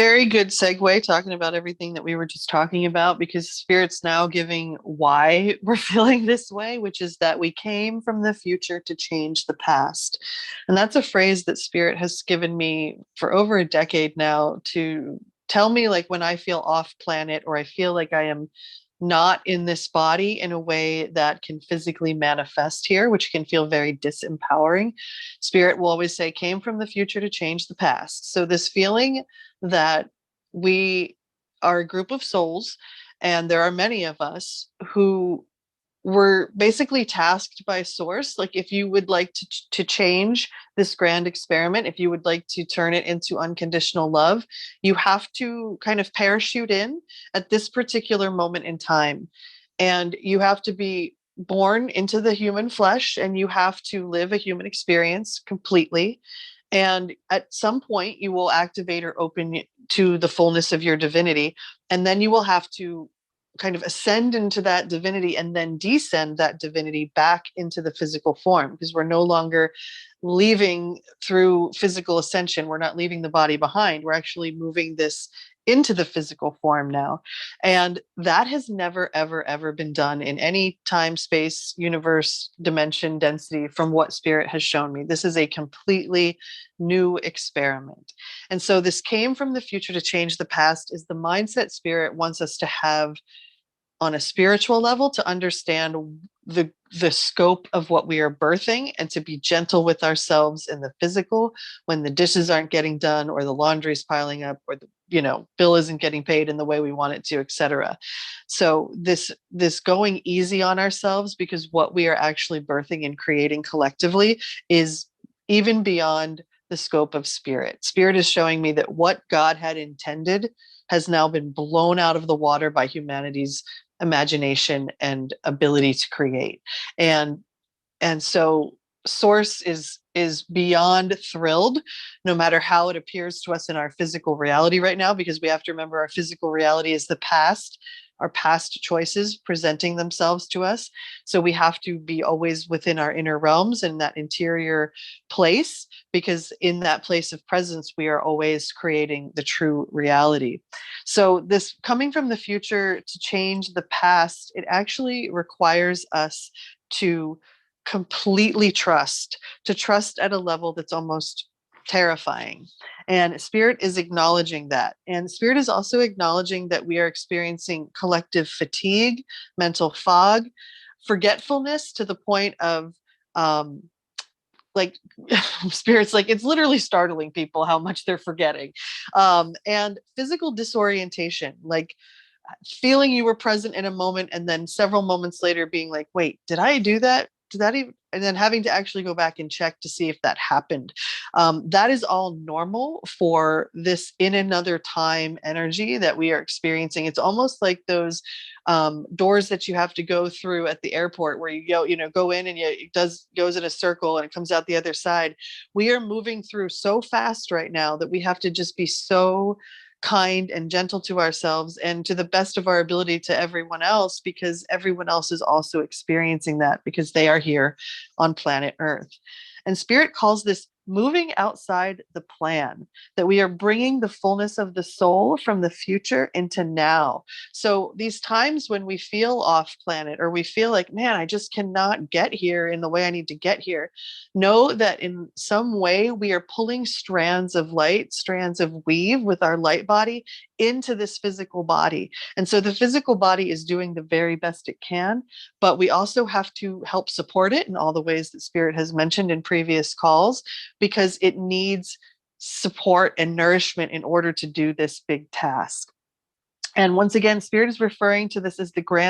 Very good segue talking about everything that we were just talking about because Spirit's now giving why we're feeling this way, which is that we came from the future to change the past. And that's a phrase that Spirit has given me for over a decade now to tell me, like, when I feel off planet or I feel like I am not in this body in a way that can physically manifest here, which can feel very disempowering. Spirit will always say, came from the future to change the past. So, this feeling that we are a group of souls, and there are many of us who were basically tasked by source, like, if you would like to change this grand experiment, if you would like to turn it into unconditional love, you have to kind of parachute in at this particular moment in time, and you have to be born into the human flesh, and you have to live a human experience completely, and at some point you will activate or open to the fullness of your divinity, and then you will have to kind of ascend into that divinity and then descend that divinity back into the physical form, because we're no longer leaving through physical ascension. We're not leaving the body behind. We're actually moving this into the physical form now. And that has never, ever, ever been done in any time, space, universe, dimension, density from what Spirit has shown me. This is a completely new experiment. And so this came from the future to change the past is the mindset Spirit wants us to have on a spiritual level, to understand the scope of what we are birthing and to be gentle with ourselves in the physical when the dishes aren't getting done or the laundry's piling up or the bill isn't getting paid in the way we want it to, etc. So this going easy on ourselves, because what we are actually birthing and creating collectively is even beyond the scope of Spirit. Spirit is showing me that what God had intended has now been blown out of the water by humanity's imagination and ability to create. And so source is beyond thrilled, no matter how it appears to us in our physical reality right now, because we have to remember our physical reality is the past, our past choices presenting themselves to us. So we have to be always within our inner realms and that interior place, because in that place of presence, we are always creating the true reality. So this coming from the future to change the past, it actually requires us to completely trust, to trust at a level that's almost terrifying. And Spirit is acknowledging that. And Spirit is also acknowledging that we are experiencing collective fatigue, mental fog, forgetfulness to the point of like Spirit's like, it's literally startling people how much they're forgetting, and physical disorientation, like feeling you were present in a moment and then several moments later being like, wait, did I do that? Did that even? And then having to actually go back and check to see if that happened. That is all normal for this in another time energy that we are experiencing. It's almost like those doors that you have to go through at the airport where go in and it goes in a circle and it comes out the other side. We are moving through so fast right now that we have to just be so kind and gentle to ourselves and to the best of our ability to everyone else, because everyone else is also experiencing that because they are here on planet Earth. And Spirit calls this moving outside the plan, that we are bringing the fullness of the soul from the future into now. So these times when we feel off planet or we feel like, man, I just cannot get here in the way I need to get here, know that in some way we are pulling strands of light, strands of weave with our light body into this physical body. And so the physical body is doing the very best it can, but we also have to help support it in all the ways that Spirit has mentioned in previous calls, because it needs support and nourishment in order to do this big task. And once again, Spirit is referring to this as the grand